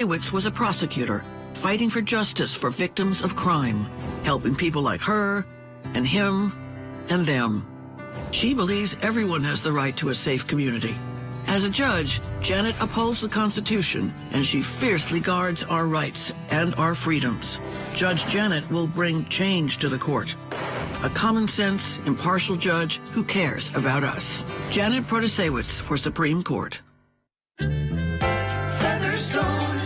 Iwitz was a prosecutor fighting for justice for victims of crime, helping people like her and him and them. She believes everyone has the right to a safe community. As a judge, Janet upholds the Constitution, and she fiercely guards our rights and our freedoms. Judge Janet will bring change to the court. A common-sense, impartial judge who cares about us. Janet Protasewicz for Supreme Court. Featherstone,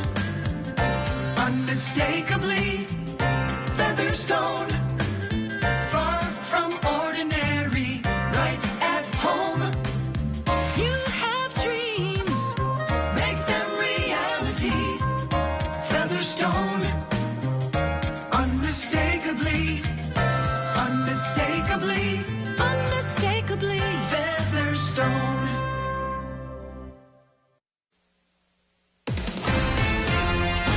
unmistakably Featherstone, far from ordinary, right at home. You have dreams, make them reality. Featherstone, unmistakably, unmistakably, unmistakably Featherstone.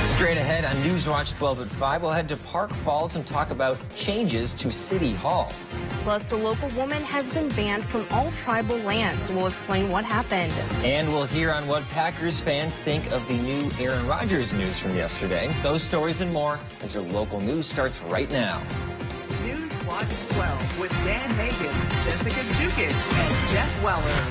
Straight ahead on Newswatch 12 at 5, we'll head to Park Falls and talk about changes to City Hall. Plus, the local woman has been banned from all tribal lands. We'll explain what happened. And we'll hear on what Packers fans think of the new Aaron Rodgers news from yesterday. Those stories and more as your local news starts right now. Newswatch 12 with Dan Hagan, Jessica Jukic, and Jeff Weller.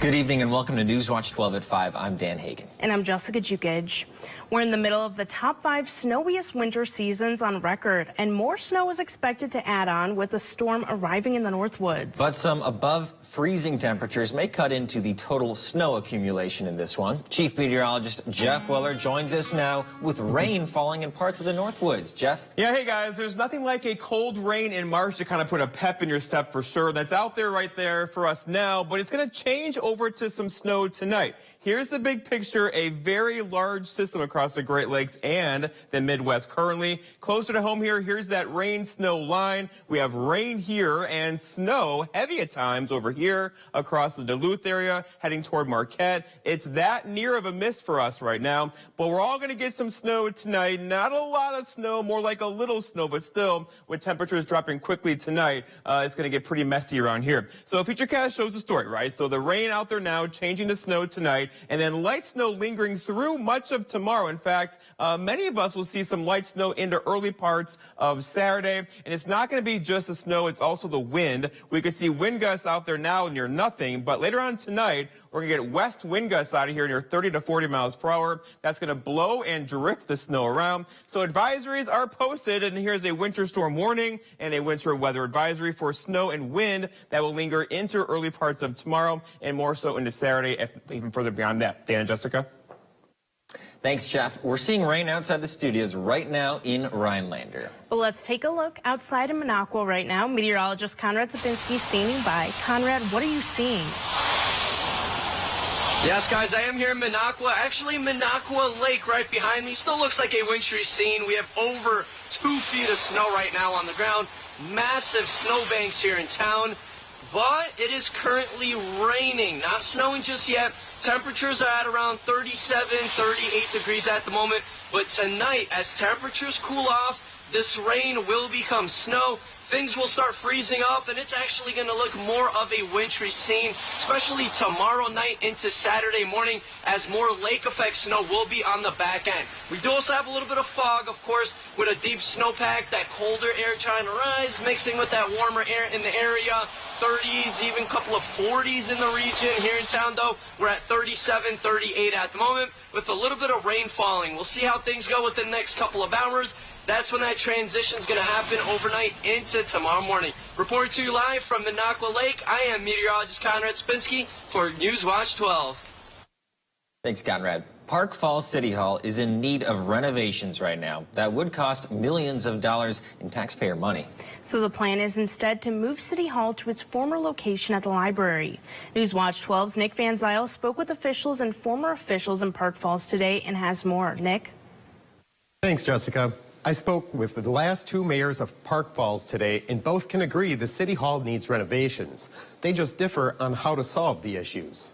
Good evening and welcome to Newswatch 12 at 5. I'm Dan Hagan. And I'm Jessica Jukic. We're in the middle of the top 5 snowiest winter seasons on record, and more snow is expected to add on with the storm arriving in the Northwoods. But some above freezing temperatures may cut into the total snow accumulation in this one. Chief Meteorologist Jeff Weller joins us now with rain falling in parts of the Northwoods. Jeff? Yeah, hey guys, there's nothing like a cold rain in March to kind of put a pep in your step for sure. That's out there right there for us now, but it's going to change over to some snow tonight. Here's the big picture, a very large system across the Great Lakes and the Midwest currently. Closer to home here, here's that rain-snow line. We have rain here and snow, heavy at times over here across the Duluth area, heading toward Marquette. It's that near of a miss for us right now, but we're all going to get some snow tonight. Not a lot of snow, more like a little snow, but still, with temperatures dropping quickly tonight, it's going to get pretty messy around here. So Futurecast shows the story, right? So the rain out there now, changing to snow tonight, and then light snow lingering through much of tomorrow. In fact, many of us will see some light snow into early parts of Saturday, and it's not going to be just the snow, it's also the wind. We could see wind gusts out there now near nothing, but later on tonight, we're going to get west wind gusts out of here near 30 to 40 miles per hour. That's going to blow and drift the snow around. So advisories are posted, and here's a winter storm warning and a winter weather advisory for snow and wind that will linger into early parts of tomorrow and more so into Saturday, if even further beyond that. Dan and Jessica? Thanks, Jeff. We're seeing rain outside the studios right now in Rhinelander. But let's take a look outside in Minocqua right now. Meteorologist Conrad Sapinski standing by. Conrad, what are you seeing? Yes, guys, I am here in Minocqua. Actually, Minocqua Lake right behind me still looks like a wintry scene. We have over 2 feet of snow right now on the ground. Massive snowbanks here in town. But it is currently raining, not snowing just yet. Temperatures are at around 37, 38 degrees at the moment. But tonight, as temperatures cool off, this rain will become snow. Things will start freezing up, and it's actually going to look more of a wintry scene, especially tomorrow night into Saturday morning, as more lake effect snow will be on the back end. We do also have a little bit of fog, of course, with a deep snowpack, that colder air trying to rise, mixing with that warmer air in the area. 30s, even a couple of 40s in the region. Here in town, though, we're at 37, 38 at the moment, with a little bit of rain falling. We'll see how things go within the next couple of hours. That's when that transition is going to happen overnight into tomorrow morning. Reporting to you live from Minocqua Lake, I am meteorologist Conrad Sapinski for Newswatch 12. Thanks, Conrad. Park Falls City Hall is in need of renovations right now. That would cost millions of dollars in taxpayer money. So the plan is instead to move City Hall to its former location at the library. Newswatch 12's Nick Van Zyl spoke with officials and former officials in Park Falls today and has more. Nick? Thanks, Jessica. I spoke with the last 2 mayors of Park Falls today, and both can agree the City Hall needs renovations. They just differ on how to solve the issues.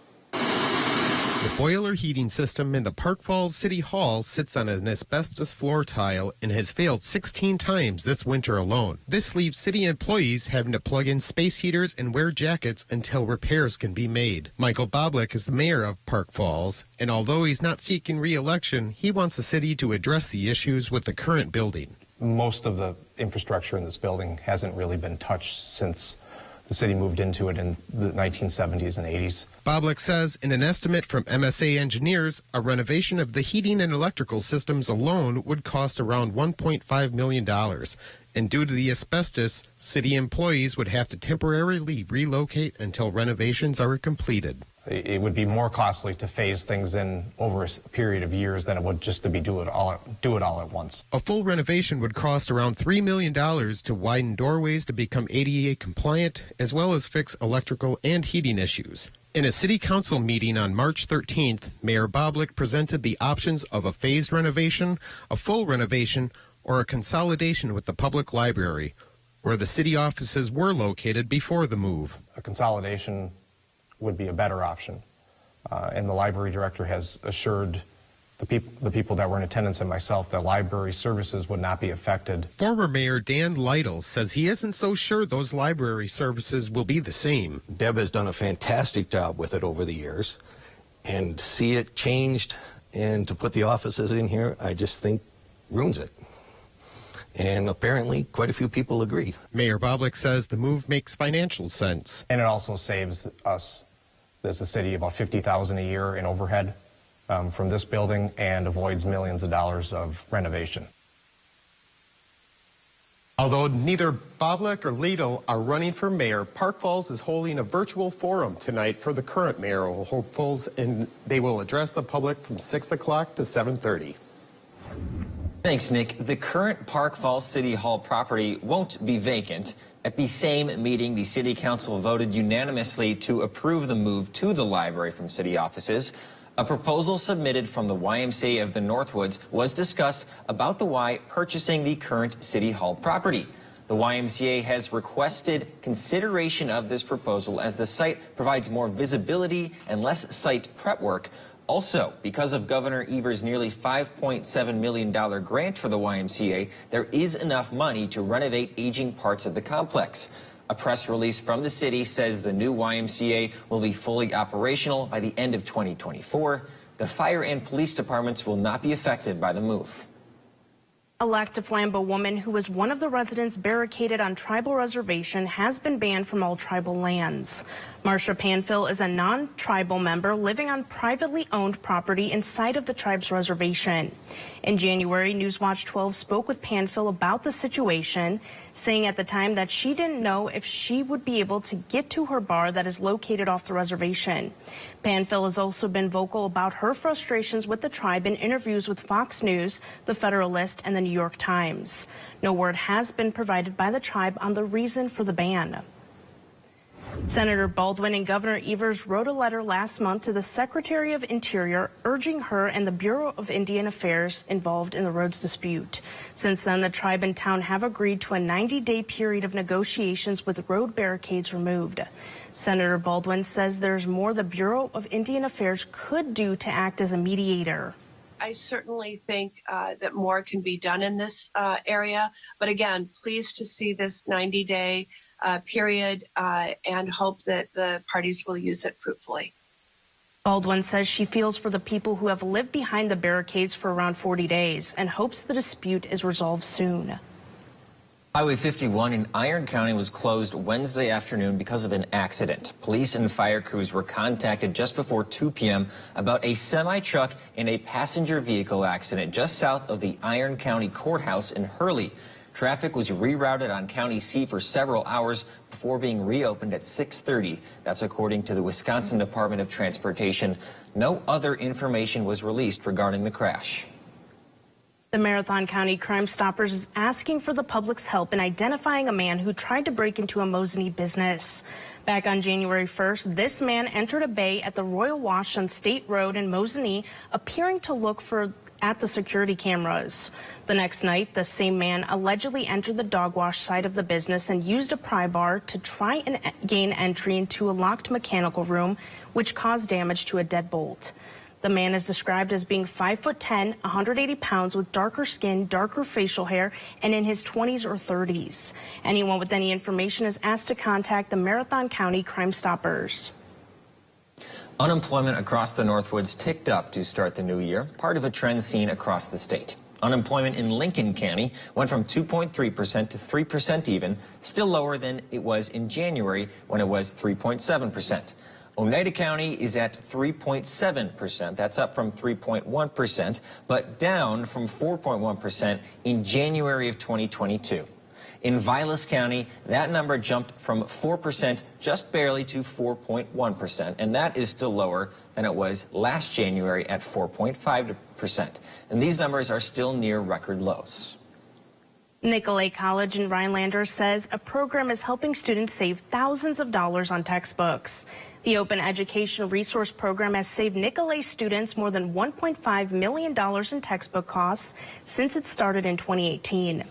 The boiler heating system in the Park Falls City Hall sits on an asbestos floor tile and has failed 16 times this winter alone. This leaves city employees having to plug in space heaters and wear jackets until repairs can be made. Michael Boblick is the mayor of Park Falls, and although he's not seeking re-election, he wants the city to address the issues with the current building. Most of the infrastructure in this building hasn't really been touched since the city moved into it in the 1970s and 80s. Boblick says in an estimate from MSA engineers, a renovation of the heating and electrical systems alone would cost around $1.5 million. And due to the asbestos, city employees would have to temporarily relocate until renovations are completed. It would be more costly to phase things in over a period of years than it would just to do it all at once. A full renovation would cost around $3 million to widen doorways to become ADA compliant, as well as fix electrical and heating issues. In a city council meeting on March 13th, Mayor Boblick presented the options of a phased renovation, a full renovation, or a consolidation with the public library, where the city offices were located before the move. A consolidation would be a better option. And the library director has assured the people that were in attendance and myself that library services would not be affected. Former Mayor Dan Lytle says he isn't so sure those library services will be the same. Deb has done a fantastic job with it over the years, and to see it changed and to put the offices in here, I just think ruins it. And apparently quite a few people agree. Mayor Boblick says the move makes financial sense. And it also saves us, as a city, about $50,000 a year in overhead from this building and avoids millions of dollars of renovation. Although neither Boblick or Lytle are running for mayor, Park Falls is holding a virtual forum tonight for the current mayoral hopefuls, and they will address the public from 6 o'clock to 7:30. Thanks, Nick. The current Park Falls City Hall property won't be vacant. At the same meeting, the City Council voted unanimously to approve the move to the library from city offices. A proposal submitted from the YMCA of the Northwoods was discussed about the Y purchasing the current City Hall property. The YMCA has requested consideration of this proposal as the site provides more visibility and less site prep work. Also, because of Governor Evers' nearly $5.7 million grant for the YMCA, there is enough money to renovate aging parts of the complex. A press release from the city says the new YMCA will be fully operational by the end of 2024. The fire and police departments will not be affected by the move. A Lac du Flambeau woman who was one of the residents barricaded on tribal reservation has been banned from all tribal lands. Marcia Panfil is a non-tribal member living on privately owned property inside of the tribe's reservation. In January, Newswatch 12 spoke with Panfil about the situation, saying at the time that she didn't know if she would be able to get to her bar that is located off the reservation. Panfil has also been vocal about her frustrations with the tribe in interviews with Fox News, The Federalist, and the New York Times. No word has been provided by the tribe on the reason for the ban. Senator Baldwin and Governor Evers wrote a letter last month to the Secretary of Interior urging her and the Bureau of Indian Affairs involved in the roads dispute. Since then, the tribe and town have agreed to a 90-day period of negotiations with road barricades removed. Senator Baldwin says there's more the Bureau of Indian Affairs could do to act as a mediator. I certainly think that more can be done in this area. But again, pleased to see this 90-day period and hope that the parties will use it fruitfully. Baldwin says she feels for the people who have lived behind the barricades for around 40 days and hopes the dispute is resolved soon. Highway 51 in Iron County was closed Wednesday afternoon because of an accident. Police and fire crews were contacted just before 2 p.m. about a semi-truck and a passenger vehicle accident just south of the Iron County Courthouse in Hurley. Traffic was rerouted on County C for several hours before being reopened at 6:30. That's according to the Wisconsin Department of Transportation. No other information was released regarding the crash. The Marathon County Crime Stoppers is asking for the public's help in identifying a man who tried to break into a Mosinee business. Back on January 1st, this man entered a bay at the Royal Wash on State Road in Mosinee, appearing to look for at the security cameras. The next night, the same man allegedly entered the dog wash side of the business and used a pry bar to try and gain entry into a locked mechanical room, which caused damage to a deadbolt. The man is described as being 5'10", 180 pounds with darker skin, darker facial hair, and in his 20s or 30s. Anyone with any information is asked to contact the Marathon County Crime Stoppers. Unemployment across the Northwoods ticked up to start the new year, part of a trend seen across the state. Unemployment in Lincoln County went from 2.3% to 3% even, still lower than it was in January when it was 3.7%. Oneida County is at 3.7%. That's up from 3.1%, but down from 4.1% in January of 2022. In Vilas County, that number jumped from 4% just barely to 4.1%, and that is still lower than it was last January at 4.5%. And these numbers are still near record lows. Nicolay College in Rhinelander says a program is helping students save thousands of dollars on textbooks. The Open Educational Resource Program has saved Nicolay students more than $1.5 million in textbook costs since it started in 2018.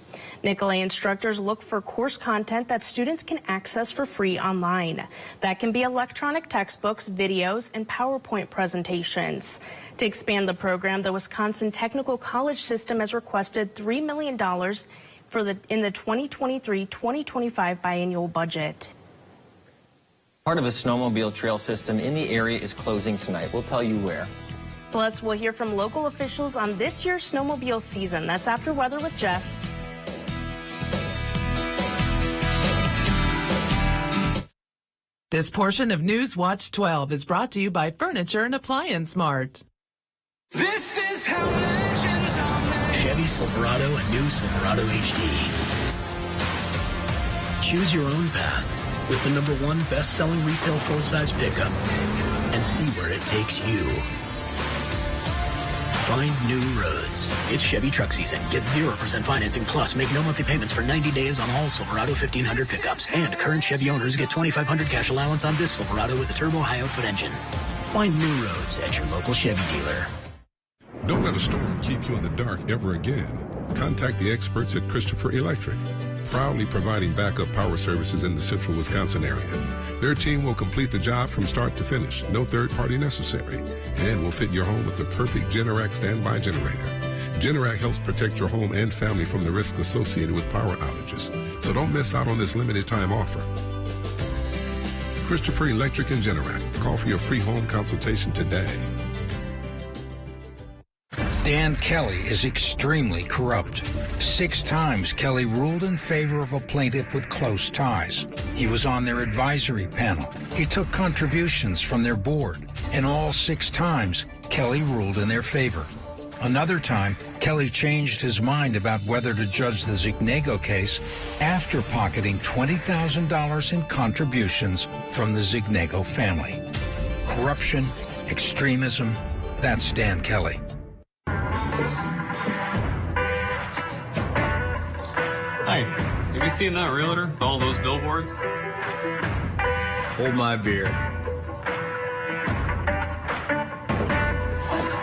Nicolay instructors look for course content that students can access for free online. That can be electronic textbooks, videos, and PowerPoint presentations. To expand the program, the Wisconsin Technical College System has requested $3 million in the 2023-2025 biennial budget. Part of a snowmobile trail system in the area is closing tonight. We'll tell you where. Plus, we'll hear from local officials on this year's snowmobile season. That's after weather with Jeff. This portion of News Watch 12 is brought to you by Furniture and Appliance Mart. This is how legends are made. Chevy Silverado and new Silverado HD. Choose your own path with the #1 best-selling retail full-size pickup and see where it takes you. Find new roads. It's Chevy truck season. Get 0% financing plus make no monthly payments for 90 days on all Silverado 1500 pickups. And current Chevy owners get $2,500 cash allowance on this Silverado with a turbo high-output engine. Find new roads at your local Chevy dealer. Don't let a storm keep you in the dark ever again. Contact the experts at Christopher Electric, proudly providing backup power services in the central Wisconsin area. Their team will complete the job from start to finish, no third party necessary, and will fit your home with the perfect Generac standby generator. Generac helps protect your home and family from the risks associated with power outages, so don't miss out on this limited time offer. Christopher Electric and Generac. Call for your free home consultation today. Dan Kelly is extremely corrupt. 6 times Kelly ruled in favor of a plaintiff with close ties. He was on their advisory panel. He took contributions from their board. And all 6 times, Kelly ruled in their favor. Another time, Kelly changed his mind about whether to judge the Zignego case after pocketing $20,000 in contributions from the Zignego family. Corruption, extremism, that's Dan Kelly. Hi, have you seen that realtor with all those billboards? Hold my beer. What?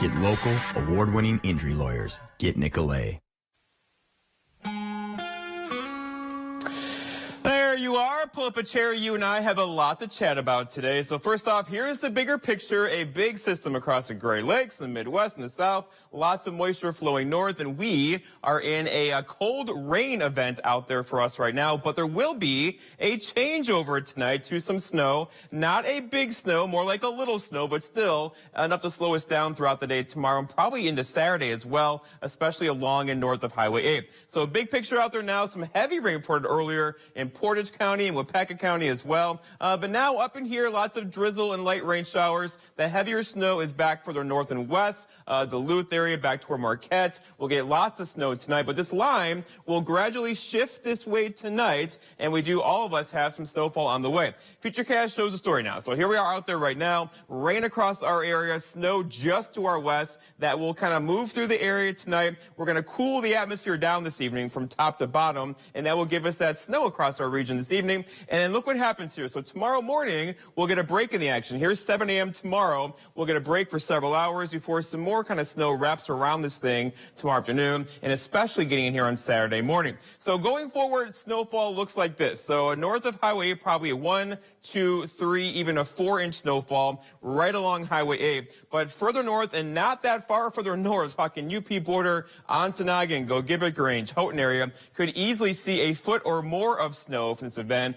Get local, award-winning injury lawyers. Get Nicolay. There you are. Pull up a chair. You and I have a lot to chat about today. So first off, here's the bigger picture. A big system across the Great Lakes, in the Midwest, and the South. Lots of moisture flowing north, and we are in a cold rain event out there for us right now. But there will be a changeover tonight to some snow. Not a big snow, more like a little snow, but still enough to slow us down throughout the day tomorrow and probably into Saturday as well, especially along and north of Highway 8. So a big picture out there now. Some heavy rain reported earlier in Portage County and Wapaka County as well. But now up in here, lots of drizzle and light rain showers. The heavier snow is back further north and west. Duluth area back toward Marquette. We'll get lots of snow tonight, but this line will gradually shift this way tonight, and all of us have some snowfall on the way. Futurecast shows the story now. So here we are out there right now. Rain across our area, snow just to our west. That will kind of move through the area tonight. We're going to cool the atmosphere down this evening from top to bottom, and that will give us that snow across our region this evening. And then look what happens here. So tomorrow morning, we'll get a break in the action. Here's 7 a.m. tomorrow. We'll get a break for several hours before some more kind of snow wraps around this thing tomorrow afternoon, and especially getting in here on Saturday morning. So going forward, snowfall looks like this. So north of Highway 8, probably a 1, 2, 3, even a 4-inch snowfall right along Highway 8. But further north, and not that far further north, talking UP border, Ontonagon, Gogibic Range, Houghton area, could easily see a foot or more of snow from this event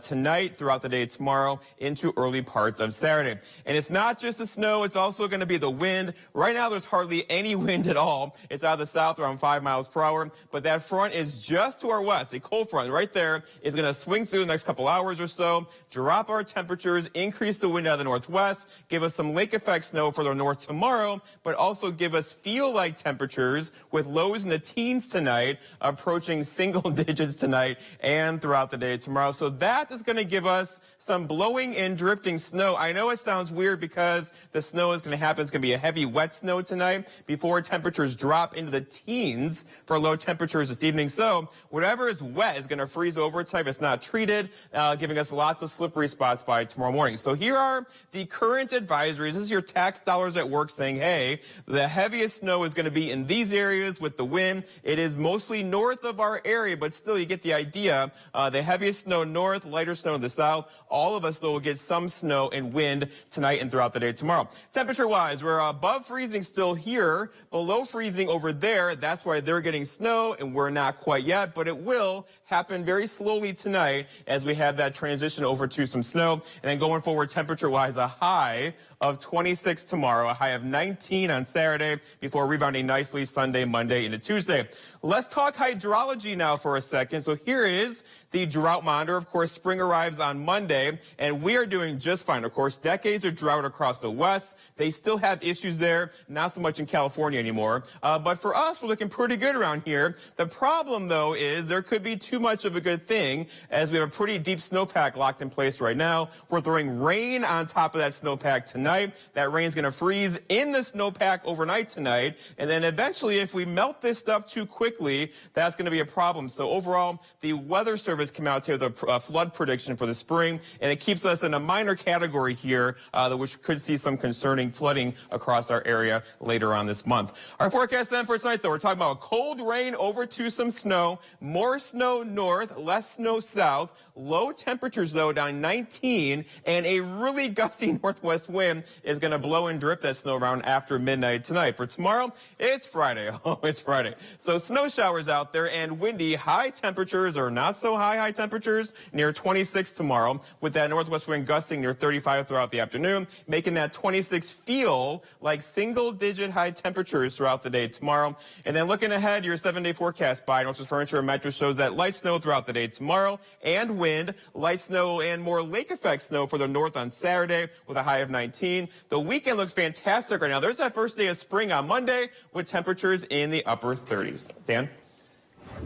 tonight, throughout the day tomorrow, into early parts of Saturday. And it's not just the snow, it's also going to be the wind. Right now, there's hardly any wind at all. It's out of the south around 5 miles per hour, but that front is just to our west. A cold front right there is going to swing through the next couple hours or so, drop our temperatures, increase the wind out of the northwest, give us some lake effect snow further north tomorrow, but also give us feel-like temperatures with lows in the teens tonight, approaching single digits tonight and throughout the day tomorrow. So that is going to give us some blowing and drifting snow. I know it sounds weird because the snow is going to happen. It's going to be a heavy wet snow tonight before temperatures drop into the teens for low temperatures this evening. So whatever is wet is going to freeze over tonight if it's not treated, giving us lots of slippery spots by tomorrow morning. So here are the current advisories. This is your tax dollars at work saying, hey, the heaviest snow is going to be in these areas with the wind. It is mostly north of our area, but still you get the idea. The heaviest snow north, lighter snow in the south. All of us, though, will get some snow and wind tonight and throughout the day tomorrow. Temperature-wise, we're above freezing still here, below freezing over there. That's why they're getting snow, and we're not quite yet, but it will happen very slowly tonight as we have that transition over to some snow. And then going forward, temperature-wise, a high of 26 tomorrow, a high of 19 on Saturday, before rebounding nicely Sunday, Monday, into Tuesday. Let's talk hydrology now for a second. So here is the drought monitor. Of course, spring arrives on Monday, and we are doing just fine. Of course, decades of drought across the West. They still have issues there, not so much in California anymore. But for us, we're looking pretty good around here. The problem, though, is there could be too much of a good thing, as we have a pretty deep snowpack locked in place right now. We're throwing rain on top of that snowpack tonight. That rain's going to freeze in the snowpack overnight tonight. And then eventually, if we melt this stuff too quickly, that's going to be a problem. So overall, the Weather Service came out here with a flood prediction for the spring, and it keeps us in a minor category here, which could see some concerning flooding across our area later on this month. Our forecast then for tonight, though, we're talking about cold rain over to some snow, more snow north, less snow south, low temperatures, though, down 19, and a really gusty northwest wind is going to blow and drip that snow around after midnight tonight. For tomorrow, it's Friday. Oh, it's Friday. So snow showers out there and windy, high temperatures or not so high temperatures near 26 tomorrow, with that northwest wind gusting near 35 throughout the afternoon, making that 26 feel like single-digit high temperatures throughout the day tomorrow. And then looking ahead, your 7-day forecast by Northwest Furniture and Mattress shows that light snow throughout the day tomorrow and wind, light snow and more lake effect snow for the north on Saturday with a high of 19. The weekend looks fantastic right now. There's that first day of spring on Monday with temperatures in the upper 30s. Dan?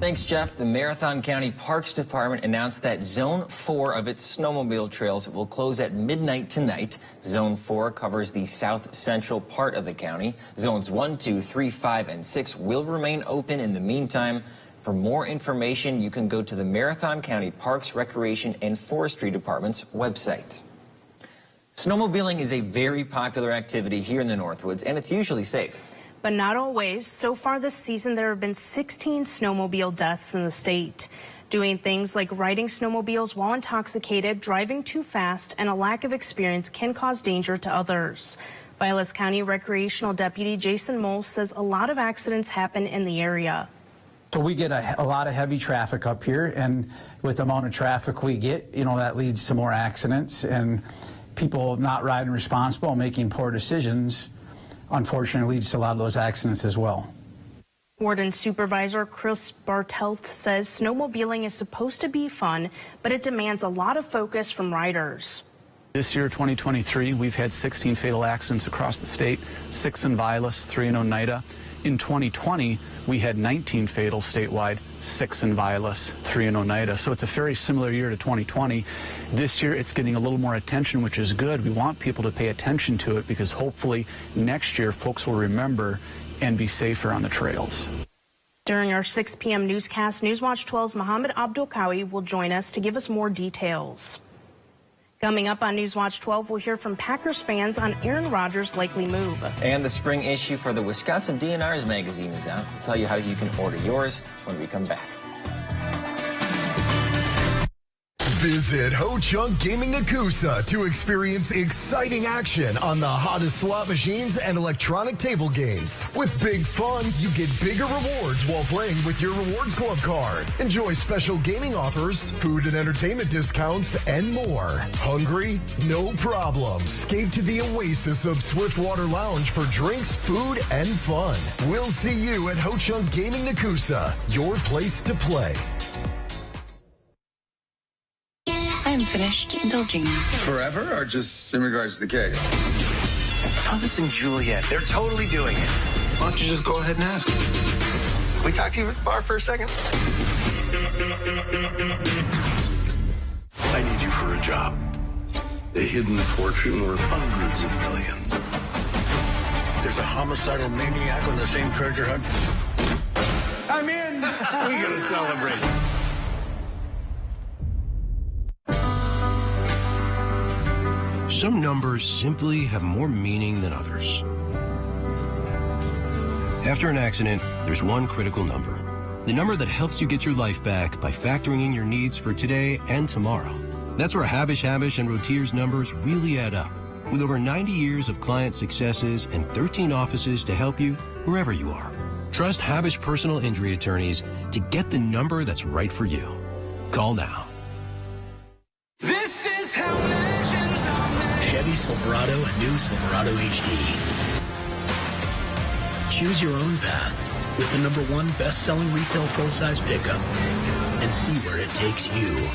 Thanks, Jeff. The Marathon County Parks Department announced that Zone 4 of its snowmobile trails will close at midnight tonight. Zone 4 covers the south central part of the county. Zones 1, 2, 3, 5, and 6 will remain open in the meantime. For more information, you can go to the Marathon County Parks, Recreation, and Forestry Department's website. Snowmobiling is a very popular activity here in the Northwoods, and it's usually safe. But not always. So far this season, there have been 16 snowmobile deaths in the state. Doing things like riding snowmobiles while intoxicated, driving too fast, and a lack of experience can cause danger to others. Vilas County Recreational Deputy Jason Moles says a lot of accidents happen in the area. So we get a lot of heavy traffic up here, and with the amount of traffic we get, that leads to more accidents, and people not riding responsible, making poor decisions, unfortunately leads to a lot of those accidents as well. Warden Supervisor Chris Bartelt says snowmobiling is supposed to be fun, but it demands a lot of focus from riders. This year, 2023, we've had 16 fatal accidents across the state, 6 in Vilas, 3 in Oneida. In 2020, we had 19 fatal statewide, 6 in Vilas, 3 in Oneida. So it's a very similar year to 2020. This year, it's getting a little more attention, which is good. We want people to pay attention to it because hopefully next year, folks will remember and be safer on the trails. During our 6 p.m. newscast, Newswatch 12's Mohammed Abdulkawi will join us to give us more details. Coming up on Newswatch 12, we'll hear from Packers fans on Aaron Rodgers' likely move. And the spring issue for the Wisconsin DNR's magazine is out. We'll tell you how you can order yours when we come back. Visit Ho Chunk Gaming Nakusa to experience exciting action on the hottest slot machines and electronic table games. With big fun, you get bigger rewards while playing with your Rewards Club card. Enjoy special gaming offers, food and entertainment discounts, and more. Hungry? No problem. Escape to the oasis of Swiftwater Lounge for drinks, food, and fun. We'll see you at Ho Chunk Gaming Nakusa, your place to play. I'm finished indulging. Forever or just in regards to the cake? Thomas and Juliet, they're totally doing it. Why don't you just go ahead and ask them? Can we talk to you at the bar for a second? I need you for a job. A hidden fortune worth hundreds of millions. There's a homicidal maniac on the same treasure hunt. I'm in! We gotta celebrate. Some numbers simply have more meaning than others. After an accident, there's one critical number. The number that helps you get your life back by factoring in your needs for today and tomorrow. That's where Habish, and Rotier's numbers really add up. With over 90 years of client successes and 13 offices to help you wherever you are. Trust Habish Personal Injury Attorneys to get the number that's right for you. Call now. This is how legends are made. Chevy Silverado and new Silverado HD. Choose your own path with the #1 best-selling retail full-size pickup and see where it takes you.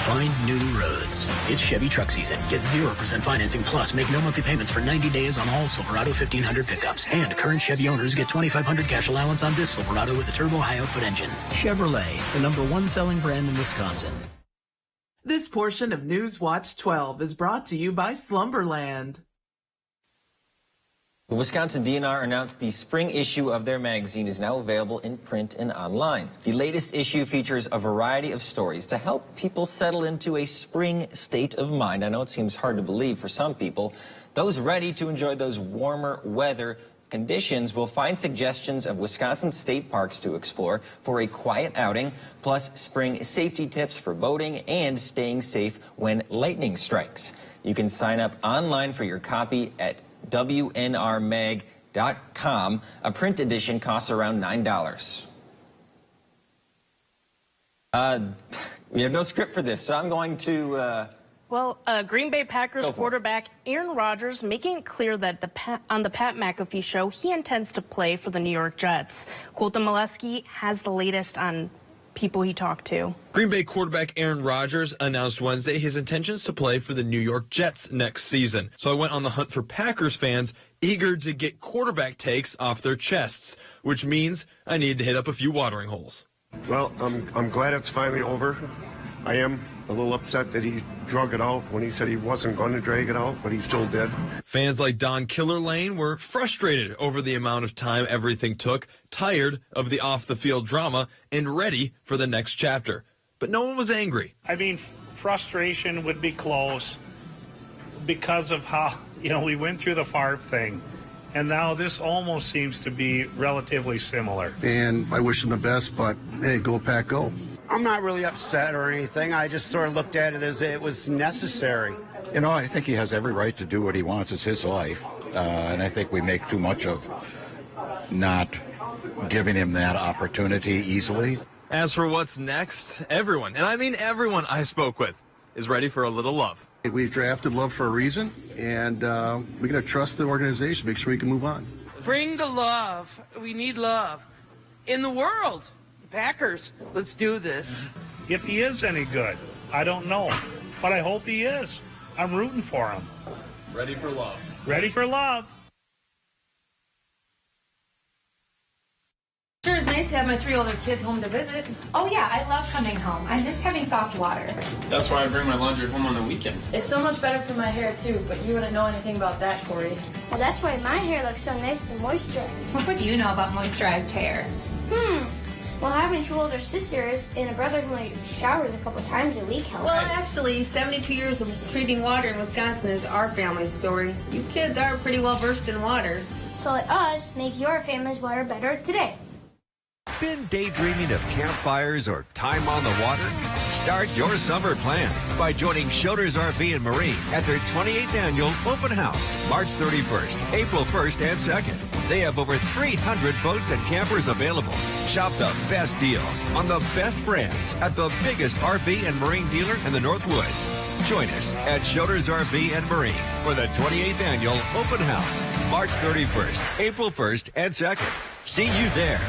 Find new roads. It's Chevy truck season. Get 0% financing plus make no monthly payments for 90 days on all Silverado 1500 pickups. And current Chevy owners get $2,500 cash allowance on this Silverado with a turbo high-output engine. Chevrolet, the #1 selling brand in Wisconsin. This portion of Newswatch 12 is brought to you by Slumberland. The Wisconsin DNR announced the spring issue of their magazine is now available in print and online. The latest issue features a variety of stories to help people settle into a spring state of mind. I know it seems hard to believe for some people. Those ready to enjoy those warmer weather conditions will find suggestions of Wisconsin state parks to explore for a quiet outing, plus spring safety tips for boating and staying safe when lightning strikes. You can sign up online for your copy at WNRmag.com. A print edition costs around $9. We have no script for this, so I'm going to... Green Bay Packers quarterback Aaron Rodgers making it clear that on the Pat McAfee show, he intends to play for the New York Jets. Colton Molesky has the latest on people he talked to. Green Bay quarterback Aaron Rodgers announced Wednesday his intentions to play for the New York Jets next season. So I went on the hunt for Packers fans eager to get quarterback takes off their chests, which means I needed to hit up a few watering holes. Well, I'm glad it's finally over. I am a little upset that he drug it out when he said he wasn't going to drag it out, but he still did. Fans like Don Killerlane were frustrated over the amount of time everything took, tired of the off-the-field drama, and ready for the next chapter. But no one was angry. I mean, frustration would be close because of how, we went through the Favre thing, and now this almost seems to be relatively similar. And I wish him the best, but hey, go Pack, go. I'm not really upset or anything. I just sort of looked at it as it was necessary. I think he has every right to do what he wants. It's his life. And I think we make too much of not giving him that opportunity easily. As for what's next, everyone, and I mean everyone I spoke with, is ready for a little love. We've drafted love for a reason, and we're going to trust the organization, make sure we can move on. Bring the love. We need love in the world. Packers, let's do this. If he is any good, I don't know, but I hope he is. I'm rooting for him. Ready for love. Ready for love. Sure is nice to have my 3 older kids home to visit. Oh yeah, I love coming home. I miss having soft water. That's why I bring my laundry home on the weekend. It's so much better for my hair too, but you wouldn't know anything about that, Corey. Well, that's why my hair looks so nice and moisturized. What do you know about moisturized hair? Well, having 2 older sisters and a brother who only showers a couple times a week helps. Well, actually, 72 years of treating water in Wisconsin is our family story. You kids are pretty well versed in water. So let us make your family's water better today. Been daydreaming of campfires or time on the water? Start your summer plans by joining Schroeder's RV and Marine at their 28th annual open house, March 31st, April 1st, and 2nd. They have over 300 boats and campers available. Shop the best deals on the best brands at the biggest RV and Marine dealer in the North Woods. Join us at Schroeder's RV and Marine for the 28th annual open house, March 31st, April 1st, and 2nd. See you there.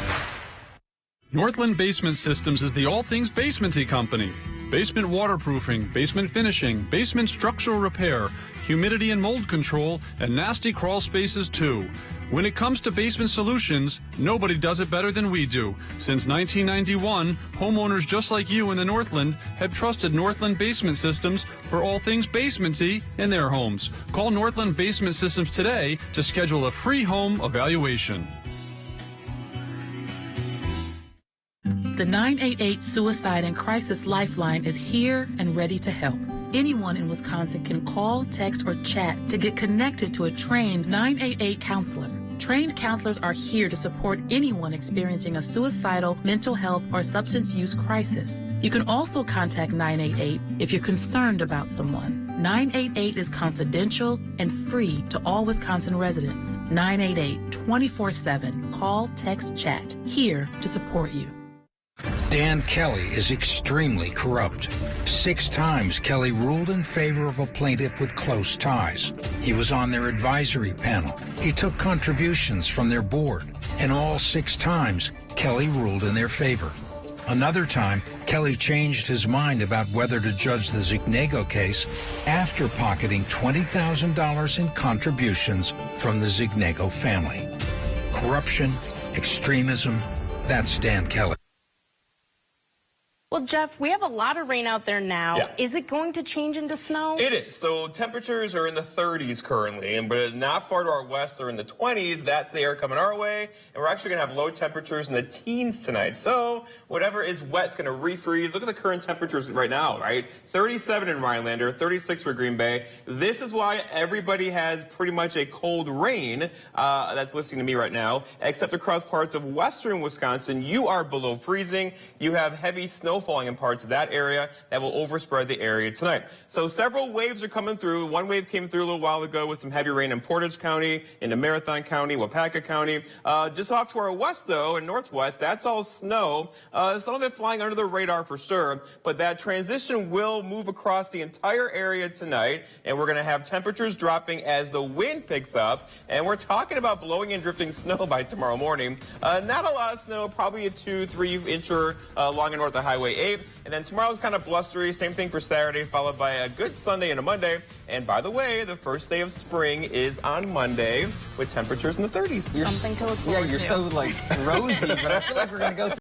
Northland Basement Systems is the all things basementy company. Basement waterproofing, basement finishing, basement structural repair, humidity and mold control, and nasty crawl spaces too. When it comes to basement solutions, nobody does it better than we do. Since 1991, homeowners just like you in the Northland have trusted Northland Basement Systems for all things basementy in their homes. Call Northland Basement Systems today to schedule a free home evaluation. The 988 Suicide and Crisis Lifeline is here and ready to help. Anyone in Wisconsin can call, text, or chat to get connected to a trained 988 counselor. Trained counselors are here to support anyone experiencing a suicidal, mental health, or substance use crisis. You can also contact 988 if you're concerned about someone. 988 is confidential and free to all Wisconsin residents. 988 24/7. Call, text, chat. Here to support you. Dan Kelly is extremely corrupt. 6 times Kelly ruled in favor of a plaintiff with close ties. He was on their advisory panel. He took contributions from their board. And all 6 times, Kelly ruled in their favor. Another time, Kelly changed his mind about whether to judge the Zignego case after pocketing $20,000 in contributions from the Zignego family. Corruption, extremism, that's Dan Kelly. Well, Jeff, we have a lot of rain out there now. Yeah. Is it going to change into snow? It is. So temperatures are in the 30s currently, but not far to our west are in the 20s. That's the air coming our way. And we're actually going to have low temperatures in the teens tonight. So whatever is wet is going to refreeze. Look at the current temperatures right now, right? 37 in Rhinelander, 36 for Green Bay. This is why everybody has pretty much a cold rain that's listening to me right now, except across parts of western Wisconsin. You are below freezing. You have heavy snow falling in parts of that area that will overspread the area tonight. So several waves are coming through. One wave came through a little while ago with some heavy rain in Portage County, into Marathon County, Wapaka County. Just off to our west, though, and northwest, that's all snow. Some of it flying under the radar for sure, but that transition will move across the entire area tonight, and we're going to have temperatures dropping as the wind picks up, and we're talking about blowing and drifting snow by tomorrow morning. Not a lot of snow, probably a 2-3 incher along and north of Highway 8. And then tomorrow's kind of blustery. Same thing for Saturday, followed by a good Sunday and a Monday. And by the way, the first day of spring is on Monday with temperatures in the 30s. Something to look forward to. Yeah, you're so like rosy, but I feel like we're going to go through